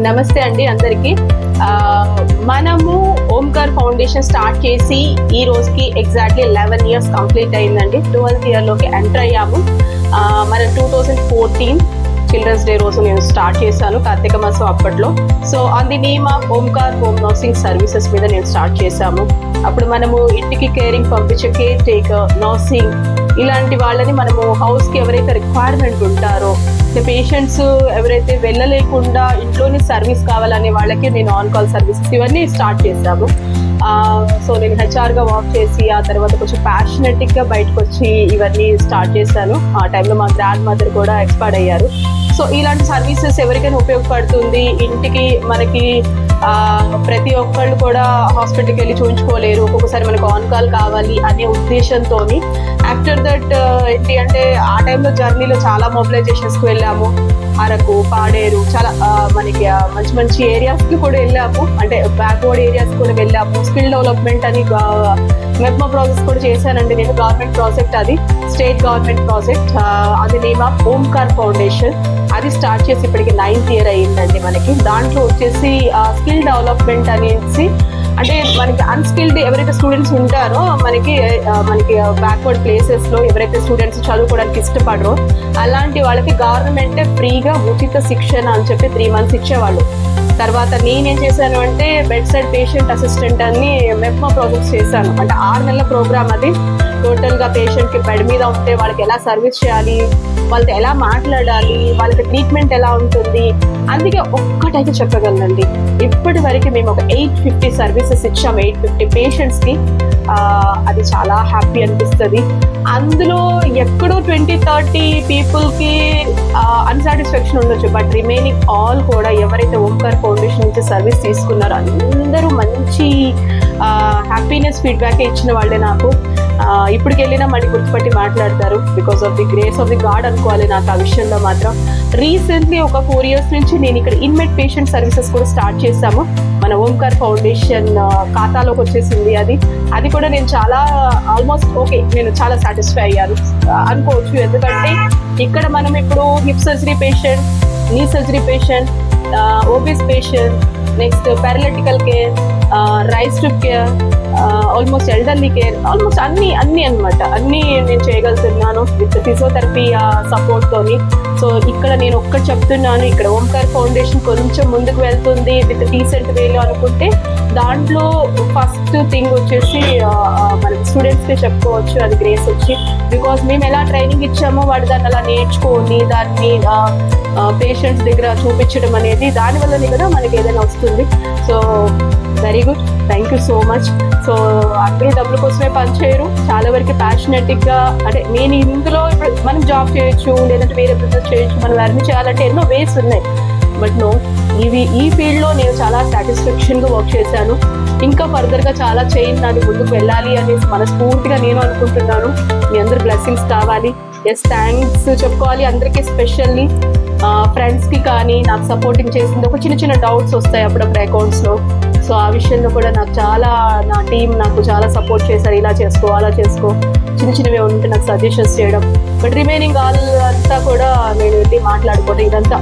నమస్తే అండి అందరికి. మనము ఓంకార్ ఫౌండేషన్ స్టార్ట్ చేసి ఈ రోజుకి ఎగ్జాక్ట్లీ 11 years కంప్లీట్ అయిందండి. 12th year లోకి ఎంటర్ అయ్యాము. మన 2014 చిల్డ్రన్స్ డే రోజు నేను స్టార్ట్ చేశాను, కార్తీక మాసం అప్పట్లో. So on the name of Omkar home nursing services మీద నేను స్టార్ట్ చేశాము. అప్పుడు మనము ఇంటికి కేరింగ్ పంపించే కేర్ టేకర్, నర్సింగ్ ఇలాంటి వాళ్ళని మనము హౌస్కి ఎవరైతే రిక్వైర్మెంట్ ఉంటారో, పేషెంట్స్ ఎవరైతే వెళ్ళలేకుండా ఇంట్లోనే సర్వీస్ కావాలనే వాళ్ళకి నేను ఆన్ కాల్ సర్వీసెస్ ఇవన్నీ స్టార్ట్ చేశాము. సో నేను హెచ్ఆర్గా వర్క్ చేసి ఆ తర్వాత కొంచెం ప్యాషనెటిక్గా బయటకు వచ్చి ఇవన్నీ స్టార్ట్ చేశాను. ఆ టైంలో మా గ్రాండ్ మదర్ కూడా ఎక్స్పైర్డ్ అయ్యారు. సో ఇలాంటి సర్వీసెస్ ఎవరికైనా ఉపయోగపడుతుంది. ఇంటికి మనకి ప్రతి ఒక్కళ్ళు కూడా హాస్పిటల్కి వెళ్ళి చూపించుకోలేరు, ఒక్కొక్కసారి మనకు ఆన్ కాల్ కావాలి అనే ఉద్దేశంతో ఆఫ్టర్ దట్ ఏంటి అంటే ఆ టైంలో జర్నీలో చాలా మొబిలైజేషన్స్కి వెళ్ళాము. అరకు, పాడేరు, చాలా మనకి మంచి మంచి ఏరియాస్కి కూడా వెళ్ళాము. అంటే బ్యాక్వర్డ్ ఏరియాస్ కూడా వెళ్ళాము. స్కిల్ డెవలప్మెంట్ అని మెప్మా ప్రాజెక్ట్స్ కూడా చేశానండి నేను. గవర్నమెంట్ ప్రాజెక్ట్, అది స్టేట్ గవర్నమెంట్ ప్రాజెక్ట్. అది నేమ్ ఆఫ్ ఓంకార్ ఫౌండేషన్. అది స్టార్ట్ చేసి ఇప్పటికి 9th year అయ్యిందండి మనకి. దాంట్లో వచ్చేసి స్కిల్ డెవలప్మెంట్ అనేసి, అంటే మనకి అన్స్కిల్డ్ ఎవరైతే స్టూడెంట్స్ ఉంటారో మనకి బ్యాక్వర్డ్ ప్లేసెస్లో ఎవరైతే స్టూడెంట్స్ చదువుకోవడానికి ఇష్టపడరో అలాంటి వాళ్ళకి గవర్నమెంటే ఫ్రీగా ఉచిత శిక్షణ అని చెప్పి 3 months ఇచ్చేవాళ్ళు. తర్వాత నేనేం చేశాను అంటే బెడ్ సైడ్ పేషెంట్ అసిస్టెంట్ అని మెప్మా ప్రాజెక్ట్స్ చేశాను. అంటే 6 నెలల ప్రోగ్రామ్ అది. టోటల్గా పేషెంట్కి బెడ్ మీద ఉంటే వాళ్ళకి ఎలా సర్వీస్ చేయాలి, వాళ్ళతో ఎలా మాట్లాడాలి, వాళ్ళకి ట్రీట్మెంట్ ఎలా ఉంటుంది, అందుకే ఒక్కటైతే చెప్పగలనండి, ఇప్పటి వరకు మేము ఒక 850 సర్వీసెస్ ఇచ్చాము 850 పేషెంట్స్కి. అది చాలా హ్యాపీ అనిపిస్తుంది. అందులో ఎక్కడో 20-30 పీపుల్కి అన్సాటిస్ఫాక్షన్ ఉండొచ్చు, బట్ రిమైనింగ్ ఆల్ కూడా ఎవరైతే ఓంకార్ ఫౌండేషన్ నుంచి సర్వీస్ తీసుకున్నారో అందరూ మంచి హ్యాపీనెస్ ఫీడ్బ్యాక్ ఇచ్చిన వాళ్ళే నాకు. ఇప్పటికి వెళ్ళినా మళ్ళీ గుర్తుపట్టి మాట్లాడతారు. Because of the grace of the God అనుకోవాలి నాకు ఆ విషయంలో మాత్రం. రీసెంట్లీ ఒక 4 years నుంచి నేను ఇక్కడ ఇన్మేట్ పేషెంట్ సర్వీసెస్ కూడా స్టార్ట్ చేశాము. మన ఓంకార్ ఫౌండేషన్ ఖాతాలోకి వచ్చేసింది అది కూడా నేను చాలా ఆల్మోస్ట్ ఓకే, నేను చాలా సాటిస్ఫై అయ్యాను అనుకోవచ్చు. ఎందుకంటే ఇక్కడ మనం ఇప్పుడు hip surgery patient, knee surgery patient, obese patient, next paralytical care, Ryle's tube care, almost elderly care, almost అన్ని అనమాట అన్నీ నేను చేయగలుగుతున్నాను విత్ ఫిజియోథెరపీ సపోర్ట్తోని. సో ఇక్కడ నేను ఒక్కటి చెప్తున్నాను, ఇక్కడ ఓంకార్ ఫౌండేషన్ కొంచెం ముందుకు వెళ్తుంది విత్ డీసెంట్ వేలో అనుకుంటే దాంట్లో ఫస్ట్ థింగ్ వచ్చేసి మన స్టూడెంట్స్కే చెప్పుకోవచ్చు, అది గ్రేస్ వచ్చి. బికాస్ మేము ఎలా ట్రైనింగ్ ఇచ్చామో వాడు దాన్ని అలా నేర్చుకొని దాన్ని పేషెంట్స్ దగ్గర చూపించడం అనేది దానివల్లనే కదా మనకి ఏదైనా వస్తుంది. So very good, thank you so much. So అందరూ డబ్బుల కోసమే పనిచేయరు, చాలా వరకు ప్యాషనెటిక్గా, అంటే నేను ఇందులో ఇప్పుడు మనం జాబ్ చేయొచ్చు, లేదంటే వేరే బిజినెస్ చేయొచ్చు, మనం ఎర్న్ చేయాలంటే ఎన్నో వేస్ ఉన్నాయి. బట్ నో, ఈ ఫీల్డ్లో నేను చాలా సాటిస్ఫాక్షన్గా వర్క్ చేశాను. ఇంకా ఫర్దర్గా చాలా చేయండి, నాకు ముందుకు వెళ్ళాలి అనేసి మనస్ఫూర్తిగా నేను అనుకుంటున్నాను. మీ అందరు బ్లెస్సింగ్స్ కావాలి. ఎస్, థ్యాంక్స్ చెప్పుకోవాలి అందరికీ, స్పెషల్లీ ఫ్రెండ్స్కి కానీ నాకు సపోర్టింగ్ చేసింది. ఒక చిన్న డౌట్స్ వస్తాయి అప్పుడప్పుడు అకౌంట్స్లో. సో ఆ విషయంలో కూడా నాకు చాలా, నా టీం నాకు చాలా సపోర్ట్ చేశారు. ఇలా చేసుకో, అలా చేసుకో, చిన్నవి ఉంటే నాకు సజెషన్స్ చేయడం. బట్ రిమైనింగ్ ఆల్ అంతా కూడా నేను వెళ్ళి మాట్లాడుకోవడం, ఇదంతా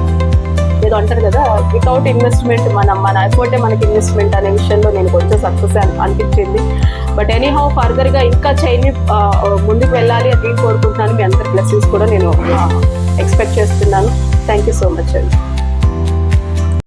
ఏదో అంటారు కదా, వితౌట్ ఇన్వెస్ట్మెంట్ మన ఎఫర్టే మనకి ఇన్వెస్ట్మెంట్ అనే విషయంలో నేను కొంచెం సక్సెస్ అనిపించింది. బట్ ఎనీహౌ ఫర్దర్గా ఇంకా చేయని ముందుకు వెళ్ళాలి అని కోరుకుంటున్నాను. మీ అందరి బ్లెస్సింగ్స్ కూడా నేను ఎక్స్పెక్ట్ చేస్తున్నాను. థ్యాంక్ యూ సో మచ్ అండి.